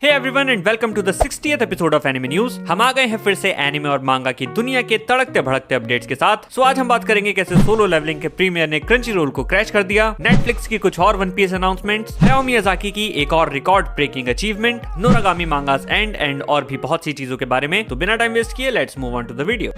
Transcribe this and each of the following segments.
Hey everyone and welcome to the 60th episode of anime news. हम आ गए हैं फिर से एनिमे और मांगा की दुनिया के तड़कते भड़कते अपडेट्स के साथ। सो आज हम बात करेंगे कैसे सोलो लेवलिंग के प्रीमियर ने क्रंचीरोल को क्रैश कर दिया, नेटफ्लिक्स की कुछ और one piece announcements, Hayao Miyazaki की एक और record breaking achievement, Noragami mangas and और भी बहुत सी चीजों के बारे में। तो बिना टाइम वेस्ट किए let's move on to the video.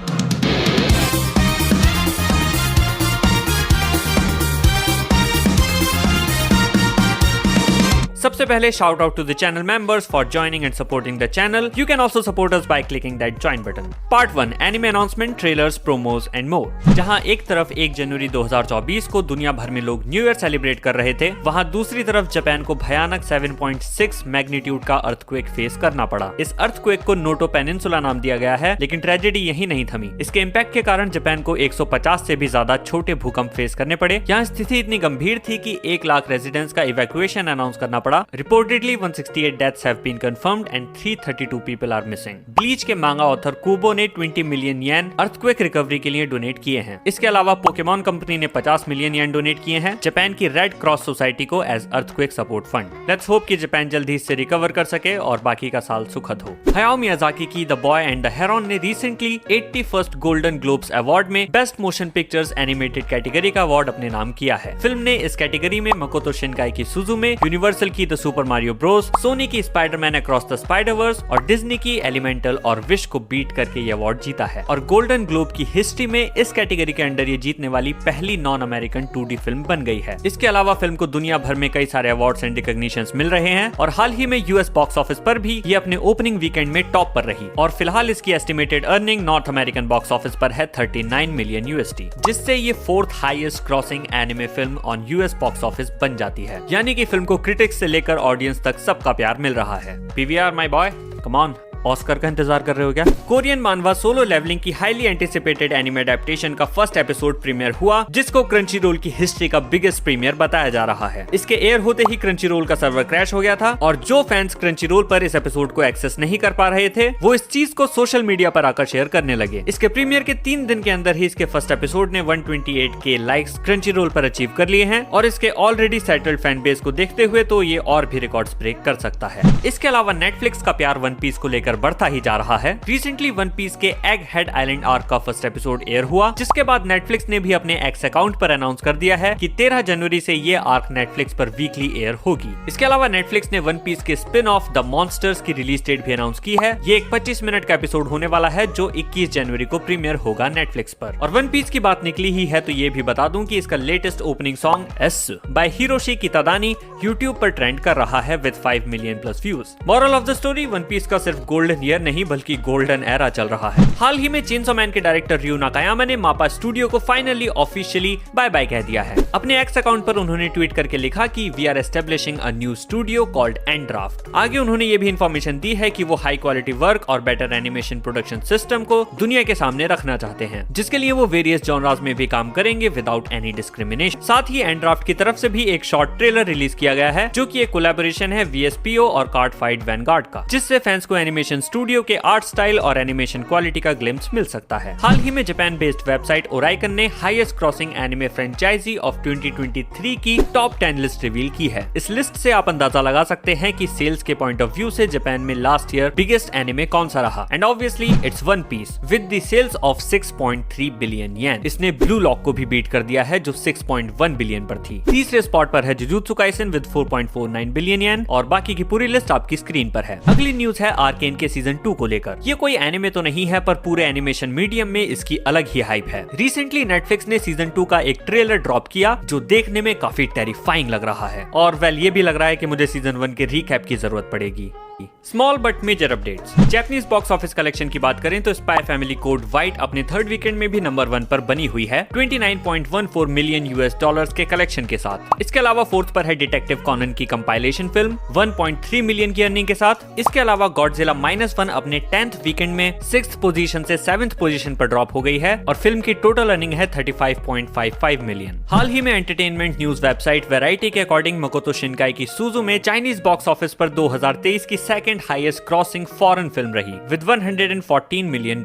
सबसे पहले shout out to the channel members for joining and supporting the channel. You can also support us by clicking that join button. Part 1 anime announcement, trailers, promos and more. जहां एक तरफ 1 जनवरी 2024 को दुनिया भर में लोग न्यू ईयर सेलिब्रेट कर रहे थे, वहां दूसरी तरफ जापान को भयानक 7.6 मैग्नीट्यूड का अर्थक्वेक फेस करना पड़ा। इस अर्थक्वेक को नोटो पेनिनसुला नाम दिया गया है, लेकिन ट्रेजेडी यही नहीं थमी। इसके इम्पैक्ट के कारण जापान को 150 से भी ज्यादा छोटे भूकंप फेस करने पड़े। यहाँ स्थिति इतनी गंभीर थी कि 1 लाख रेजिडेंट्स का इवैक्यूएशन अनाउंस करना पड़ा। Reportedly 168 deaths have been confirmed and 332 people are missing. Bleach के मांगा ऑथर कुबो ने 20 मिलियन येन अर्थक्वेक रिकवरी के लिए डोनेट किए हैं। इसके अलावा पोकेमॉन कंपनी ने 50 मिलियन येन डोनेट किए हैं जापान की रेड क्रॉस सोसाइटी को as earthquake support fund. Let's hope कि जापान जल्दी इससे रिकवर कर सके और बाकी का साल सुखद हो। हायाओ मियाज़ाकी की the boy and the heron ने recently 81st golden globes award में best motion pictures animated category का अवार्ड अपने नाम किया है। फिल्म ने इस कैटेगरी में मकोतो शिनकाई की सुजुमे, यूनिवर्सल की the Super Mario Bros, Sony की स्पाइडरमैन अक्रॉस द स्पाइडरवर्स और डिज्नी की एलिमेंटल और विश को बीट करके ये अवार्ड जीता है। और गोल्डन ग्लोब की हिस्ट्री में इस कैटेगरी के अंडर ये जीतने वाली पहली नॉन अमेरिकन 2D फिल्म बन गई है। इसके अलावा फिल्म को दुनिया भर में कई सारे अवार्ड्स एंड रिकॉग्निशंस मिल रहे हैं और हाल ही में यूएस बॉक्स ऑफिस पर भी ये अपने ओपनिंग वीकेंड में टॉप पर रही। और फिलहाल इसकी estimated earning north American box office पर है 39 मिलियन USD, जिससे ये 4th highest grossing anime film on US box office बन जाती है। यानी कि फिल्म को क्रिटिक्स से लेकर ऑडियंस तक सबका प्यार मिल रहा है। PVR my boy, come on, Oscar का इंतजार कर रहे हो क्या? कोरियन मानवा सोलो लेवलिंग की हाईली एंटिसिपेटेड एनिमे अडेप्टेशन का फर्स्ट एपिसोड प्रीमियर हुआ, जिसको क्रंचीरोल की हिस्ट्री का बिगेस्ट प्रीमियर बताया जा रहा है। इसके एयर होते ही क्रंचीरोल का सर्वर क्रैश हो गया था और जो फैंस क्रंचीरोल पर इस एपिसोड को एक्सेस नहीं कर पा रहे थे, वो इस चीज को सोशल मीडिया पर आकर शेयर करने लगे। इसके प्रीमियर के 3 दिन के अंदर ही इसके फर्स्ट एपिसोड ने 128K लाइक्स क्रंचीरोल पर अचीव कर लिए हैं और इसके ऑलरेडी सेटल्ड फैन बेस को देखते हुए तो ये और भी रिकॉर्ड्स ब्रेक कर सकता है। इसके अलावा नेटफ्लिक्स का प्यार वन पीस को लेकर बढ़ता ही जा रहा है। रिसेंटली वन पीस के एग हेड आइलैंड आर्क का फर्स्ट एपिसोड एयर हुआ, जिसके बाद नेटफ्लिक्स ने भी अपने एक्स अकाउंट पर अनाउंस कर दिया है कि 13 जनवरी से ये आर्क नेटफ्लिक्स पर वीकली एयर होगी। इसके अलावा नेटफ्लिक्स ने वन पीस के स्पिन ऑफ द मॉन्स्टर्स की रिलीज डेट भी अनाउंस की है। ये एक 25 मिनट का एपिसोड होने वाला है जो 21 जनवरी को प्रीमियर होगा नेटफ्लिक्स पर। और वन पीस की बात निकली ही है तो ये भी बता दूं कि इसका latest opening song us by Hiroshi Kitadani YouTube पर ट्रेंड कर रहा है with 5 million plus views. Moral of the story, one piece का सिर्फ गोल्डन ईयर नहीं बल्कि गोल्डन एरा चल रहा है। हाल ही में चेनसो मैन के डायरेक्टर रयू नाकायामा ने मापा स्टूडियो को फाइनली ऑफिशियली बाय बाय कह दिया है। अपने एक्स अकाउंट पर उन्होंने ट्वीट करके लिखा कि we are establishing a new studio called and draft. आगे उन्होंने ये भी इंफॉर्मेशन दी है कि वो हाई क्वालिटी वर्क और बेटर एनिमेशन प्रोडक्शन सिस्टम को दुनिया के सामने रखना चाहते हैं, जिसके लिए वो वेरियस जॉनरास में भी काम करेंगे विदाउट एनी डिस्क्रिमिनेशन। साथ ही एंड ड्राफ्ट की तरफ से भी एक शॉर्ट ट्रेलर रिलीज किया गया है, जो कि एक कोलैबोरेशन है VSPO और कार्ड फाइट वैनगार्ड का, जिससे फैंस को एनिमेशन स्टूडियो के आर्ट स्टाइल और एनिमेशन क्वालिटी का ग्लिम्स मिल सकता है। हाल ही में जापान बेस्ड वेबसाइट ओराइकन ने highest grossing anime franchise of 2023 की टॉप 10 लिस्ट रिवील की है। इस लिस्ट से आप अंदाजा लगा सकते हैं कि सेल्स के पॉइंट ऑफ व्यू से जापान में लास्ट ईयर बिगेस्ट एनिमे कौन सा रहा। And obviously it's one piece with the sales of 6.3 billion yen. इसने ब्लू लॉक को भी बीट कर दिया है जो 6.1 बिलियन पर थी। तीसरे स्पॉट पर है जुजुत्सु काइसेन विद 4.49 बिलियन येन और बाकी की पूरी लिस्ट आपकी स्क्रीन पर है। अगली न्यूज है आर्केन के सीजन 2 को लेकर। ये कोई एनिमे तो नहीं है पर पूरे एनिमेशन मीडियम में इसकी अलग ही हाइप है। रिसेंटली नेटफ्लिक्स ने सीजन 2 का एक ट्रेलर ड्रॉप किया जो देखने में काफी टेरिफाइंग लग रहा है और वेल ये भी लग रहा है कि मुझे सीजन 1 के रीकैप की जरूरत पड़ेगी। Small but major updates. Japanese box office collection की बात करें तो स्पाई फैमिली कोड व्हाइट अपने थर्ड वीकेंड में भी नंबर 1 पर बनी हुई है 29.14 मिलियन $US के कलेक्शन के साथ। इसके अलावा 4th पर है डिटेक्टिव कॉनन की कंपाइलेशन फिल्म 1.3 मिलियन की अर्निंग के साथ। इसके अलावा गॉडजिला -1 अपने 10th वीकेंड में 6th पोजीशन से 7th पोजीशन पर ड्रॉप हो गई है और फिल्म की टोटल अर्निंग है 35.55 मिलियन। हाल ही में एंटरटेनमेंट न्यूज वेबसाइट वेराइटी के अकॉर्डिंग मकोतो शिनकाई की सुजुमे चाइनीज बॉक्स ऑफिस पर 2023 की second highest crossing foreign film रही विद $114 मिलियन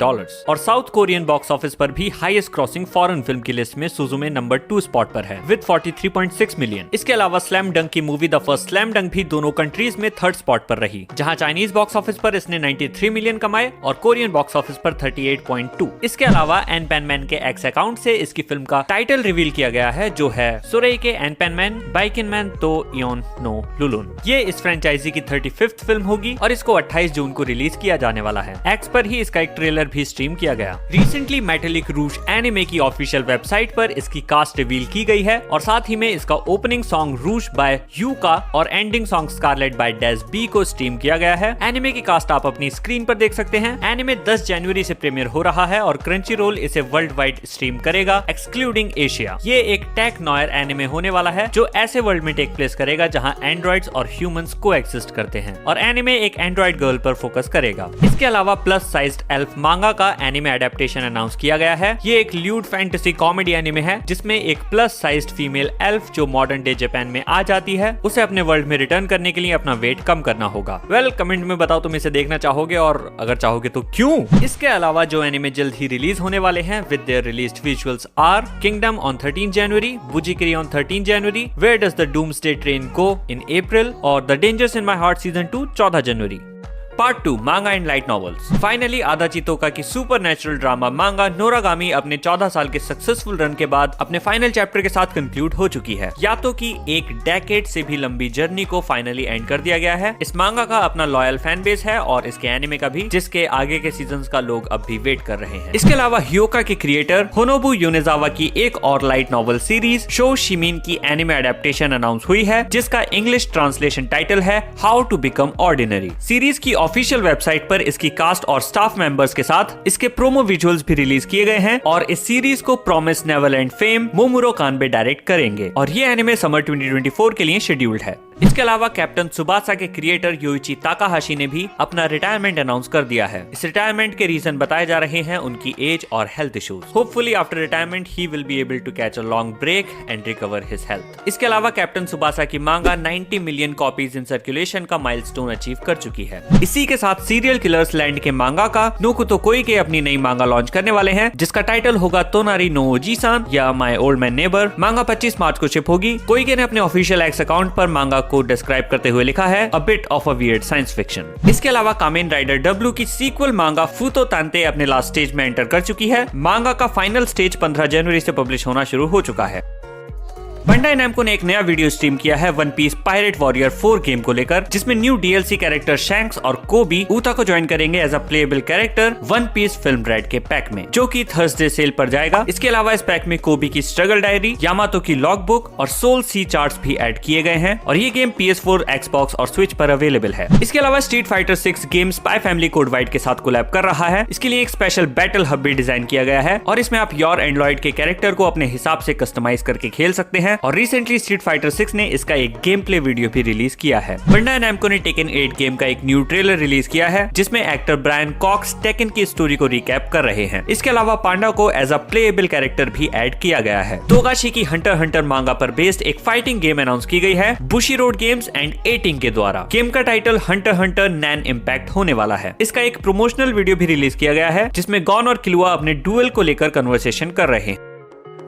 और साउथ कोरियन बॉक्स ऑफिस पर भी हाईएस्ट क्रॉसिंग फॉरेन फिल्म की लिस्ट में सुजुमे नंबर 2 स्पॉट पर है विद 43.6 मिलियन। इसके अलावा स्लैम डंक की मूवी द फर्स्ट स्लैम डंक भी दोनों कंट्रीज में 3rd स्पॉट पर रही, जहां चाइनीज बॉक्स ऑफिस पर इसने 93 मिलियन कमाए और कोरियन बॉक्स ऑफिस पर 38.2। इसके अलावा एन-पैन मैन के एक्स अकाउंट से इसकी फिल्म का टाइटल रिवील किया गया है, जो है सोरेई के एन-पैन मैन बाइकिन मैन तो योन नो लुलुन। ये इस फ्रेंचाइजी की 35th फिल्म होगी और इसको 28 जून को रिलीज किया जाने वाला है। एक्स पर ही इसका एक ट्रेलर भी स्ट्रीम किया गया। रिसेंटली मेटालिक रूज एनिमे की ऑफिशियल वेबसाइट पर इसकी कास्ट रिवील की गई है और साथ ही में इसका opening song Rouge by Yuka और एंडिंग सॉन्ग स्कारलेट बाय डेज बी को स्ट्रीम किया गया है। एनिमे की कास्ट आप अपनी स्क्रीन पर देख सकते हैं। एनिमे 10 जनवरी से प्रीमियर हो रहा है और क्रंचीरोल इसे वर्ल्ड वाइड स्ट्रीम करेगा एक्सक्लूडिंग एशिया। ये एक टेक नॉयर एनिमे होने वाला है जो ऐसे वर्ल्ड में टेक प्लेस करेगा जहां एंड्रॉइड्स और ह्यूमंस को एक्सिस्ट करते हैं और एनिमे एक एंड्रॉइड गर्ल पर फोकस करेगा। इसके अलावा प्लस साइज्ड एल्फ मांगा का एनिमे एडेप्टेशन अनाउंस किया गया है। ये एक ल्यूड फैंटेसी कॉमेडी एनिमे है जिसमें एक प्लस साइज्ड फीमेल एल्फ जो मॉडर्न डे जापान में आ जाती है, उसे अपने वर्ल्ड में रिटर्न करने के लिए अपना वेट कम करना होगा। कमेंट में बताओ तुम इसे देखना चाहोगे और अगर चाहोगे तो क्यों। इसके अलावा जो एनिमे जल्द ही रिलीज होने वाले हैं with their released visuals are kingdom on 13 January, Bujikiri on 13 January, where does the doomsday train go in April और the dangers in my heart season 2 14 January. Part 2 manga and light novels. Finally आदा चितोका की supernatural drama मांगा नोरागामी अपने 14 साल के successful run के बाद अपने फाइनल चैप्टर के साथ कंक्लूड हो चुकी है। या तो कि एक डेकेड से भी लंबी जर्नी को फाइनली एंड कर दिया गया है। इस मांगा का अपना लॉयल फैन बेस है और इसके एनिमे का भी, जिसके आगे के सीजन्स का लोग अब भी वेट कर रहे हैं। इसके अलावा हियोका के क्रिएटर होनोबु योनेजावा की एक और light novel series Sho Shimin की एनिमे एडेप्टेशन अनाउंस हुई है, जिसका इंग्लिश ट्रांसलेशन टाइटल है how to become ordinary. Series की ऑफिशियल वेबसाइट पर इसकी कास्ट और स्टाफ मेंबर्स के साथ इसके प्रोमो विजुअल्स भी रिलीज किए गए हैं और इस सीरीज को प्रॉमिस नेवरलैंड फेम मोमुरो कानबे डायरेक्ट करेंगे और ये एनिमे समर 2024 के लिए शेड्यूल्ड है। इसके अलावा कैप्टन सुबासा के क्रिएटर योइची ताकाहाशी ने भी अपना रिटायरमेंट अनाउंस कर दिया है। इस रिटायरमेंट के रीजन बताए जा रहे हैं उनकी एज और health issues. Hopefully after retirement he will be able to catch a long break and recover his health. इसके अलावा कैप्टन सुबासा की manga 90 million copies in circulation का माइलस्टोन अचीव कर चुकी है। इसी के साथ सीरियल किलर्स लैंड के मांगा का नोकुतो कोइके अपनी नई मांगा लॉन्च करने वाले हैं, जिसका टाइटल होगा तोनारी नो ओजी-सान या माय ओल्ड मैन नेबर। मांगा 25 मार्च को शिप होगी। कोइके ने अपने ऑफिशियल एक्स अकाउंट पर मांगा को डिस्क्राइब करते हुए लिखा है a bit of a weird science fiction. इसके अलावा कामेन राइडर डब्ल्यू की सीक्वल मांगा फूतो तांते अपने लास्ट स्टेज में एंटर कर चुकी है। मांगा का फाइनल स्टेज 15 जनवरी से पब्लिश होना शुरू हो चुका है। बंडाई नैमको ने एक नया वीडियो स्ट्रीम किया है One Piece Pirate Warriors 4 game को लेकर, जिसमें न्यू डीएलसी कैरेक्टर शैंक्स और कोबी ऊता को ज्वाइन करेंगे as a playable character One Piece Film Red के पैक में, जो कि थर्सडे सेल पर जाएगा। इसके अलावा इस पैक में कोबी की स्ट्रगल डायरी, यामातो की लॉग बुक और सोल सी चार्ट्स भी ऐड किए गए हैं और ये गेम PS4, Xbox और स्विच पर अवेलेबल है। इसके अलावा street fighter 6 game spy Family code wide के साथ कोलैब कर रहा है। इसके लिए एक स्पेशल बैटल हब भी डिजाइन किया गया है और इसमें आप योर एंड्रॉइड के कैरेक्टर को अपने हिसाब से कस्टमाइज करके खेल सकते हैं और रिसेंटली स्ट्रीट फाइटर 6 ने इसका एक गेम प्ले वीडियो भी रिलीज किया है। बंडाई नैमको ने टेकन 8 गेम का एक न्यू ट्रेलर रिलीज किया है, जिसमें एक्टर ब्रायन कॉक्स टेकन की स्टोरी को रिकैप कर रहे हैं। इसके अलावा पांडा को एज अ प्लेएबल कैरेक्टर भी ऐड किया गया है। तोगाशी की हंटर हंटर मांगा पर बेस्ड एक फाइटिंग गेम अनाउंस की गई है बुशी रोड गेम्स एंड एटिंग के द्वारा। गेम का टाइटल हंटर हंटर नैन इम्पैक्ट होने वाला है। इसका एक प्रमोशनल वीडियो भी रिलीज किया गया है, जिसमें गॉन और किलुआ अपने डुएल को लेकर कन्वर्सेशन कर रहे हैं।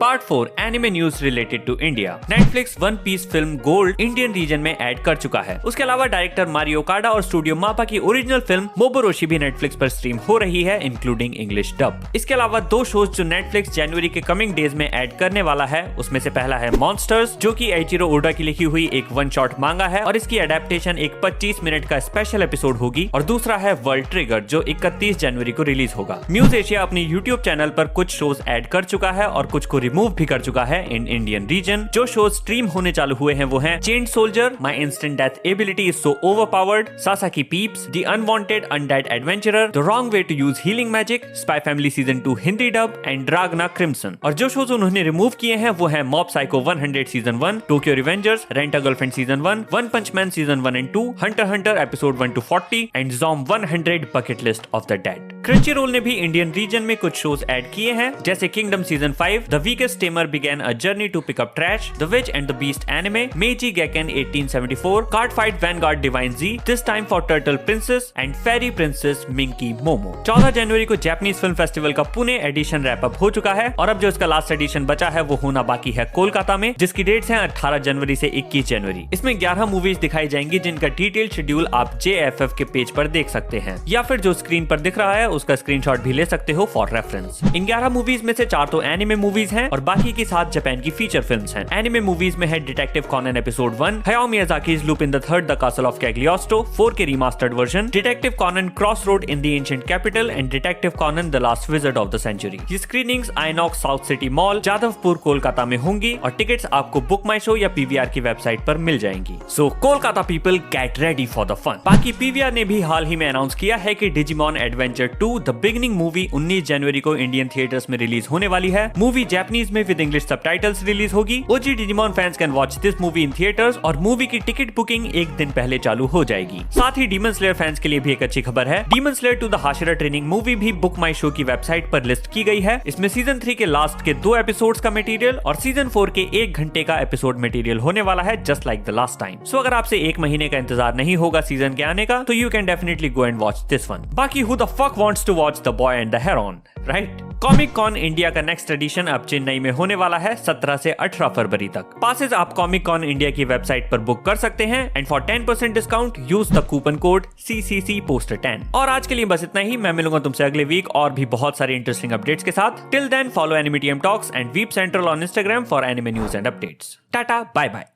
Part 4 anime news related to India. Netflix One Piece Film Gold Indian region में ऐड कर चुका है। उसके अलावा डायरेक्टर मारियो काडा और स्टूडियो मापा की ओरिजिनल फिल्म मोबोरोशी भी नेटफ्लिक्स पर स्ट्रीम हो रही है, इंक्लूडिंग इंग्लिश डब। इसके अलावा 2 शोज जो नेटफ्लिक्स जनवरी के कमिंग डेज में ऐड करने वाला है, उसमें से पहला है मॉन्स्टर्स, जो कि एइचिरो ओडा की लिखी हुई एक वन शॉट मांगा है और इसकी एडेप्टेशन एक 25 मिनट का स्पेशल एपिसोड होगी। और दूसरा है वर्ल्ड ट्रिगर, जो 31 जनवरी को रिलीज होगा। म्यूज एशिया अपने यूट्यूब चैनल पर कुछ शोज ऐड कर चुका है और कुछ को रिमूव भी कर चुका है इन इंडियन रीजन। जो शोज स्ट्रीम होने चालू हुए हैं वो हैं chain soldier, my instant death ability is so overpowered, Sasaki peeps, the unwanted undead adventurer, the wrong way to use healing magic, spy family season 2 Hindi dub and Dragna crimson. और जो shows उन्होंने remove किए हैं वो है mob psycho 100 season 1, Tokyo revengers, rent a girlfriend season 1, one punch man season 1 and 2, hunter hunter episode 1 to 40 and zom 100 bucket list of the dead. Crunchyroll ने भी Indian region में कुछ शोज ऐड किए हैं, जैसे kingdom season 5, the weakest tamer began a journey to pick up trash, the witch and the beast anime, Meiji Gekken 1874, card fight vanguard divinez, this time for turtle princess and fairy princess Minky Momo. 14 जनवरी को Japanese film festival का Pune addition wrap up हो चुका है और अब जो इसका लास्ट एडिशन बचा है वो होना बाकी है कोलकाता में, जिसकी डेट्स हैं 18 जनवरी से 21 जनवरी। इसमें 11 मूवीज दिखाई जाएंगी जिनका डिटेल शेड्यूल आप JFF के पेज पर देख सकते हैं, या फिर जो स्क्रीन पर दिख रहा है उसका स्क्रीनशॉट भी ले सकते हो फॉर रेफरेंस। इन 11 मूवीज में से 4 तो एनिमे मूवीज हैं और बाकी की 7 जापान की फीचर फिल्म्स हैं। एनिमे मूवीज में है detective Conan episode 1, Hayao Miyazaki's Lupin the third the castle of Cagliostro 4K remastered version, detective Conan crossroad in the ancient capital and detective Conan the last visit of the century. ये screenings INOX South City Mall, Jadavpur, Kolkata में होंगी और tickets आपको book माई show या PVR की website पर मिल जाएंगी। So Kolkata people get ready for the fun. बाकी PVR ने भी हाल ही में अनाउंस किया है कि Digimon adventure 2 the beginning movie 19 जनवरी को इंडियन थिएटर्स में रिलीज होने वाली है। मूवी जापानीज में विद इंग्लिश सबटाइटल्स रिलीज होगी। OG Digimon fans can watch this movie in theatres और मूवी की टिकट बुकिंग एक दिन पहले चालू हो जाएगी। साथ ही डीमन स्लेयर फैंस के लिए भी एक अच्छी खबर है, Demon Slayer To the Hashira Training movie भी बुक माई शो की वेबसाइट पर लिस्ट की गई है। इसमें सीजन 3 के लास्ट के 2 एपिसोड्स का मटेरियल और सीजन 4 के 1 घंटे का एपिसोड मटेरियल होने वाला है, just like the last time. So अगर आपसे 1 महीने का इंतजार नहीं होगा सीजन के आने का तो you can definitely go and watch this one. बाकी who the fuck wants to watch the boy and the heron, right? Comic con India का नेक्स्ट एडिशन अब चेन्नई में होने वाला है 17 से 18 फरवरी तक। पासेस आप कॉमिक कॉन इंडिया की वेबसाइट पर बुक कर सकते हैं and for 10% discount use the coupon code CCC Poster 10। और आज के लिए बस इतना ही। मैं मिलूंगा तुमसे अगले वीक और भी बहुत सारे इंटरेस्टिंग अपडेट्स के साथ। Till then follow anime TM Talks and weeb central on Instagram for anime news and updates. Tata, bye bye.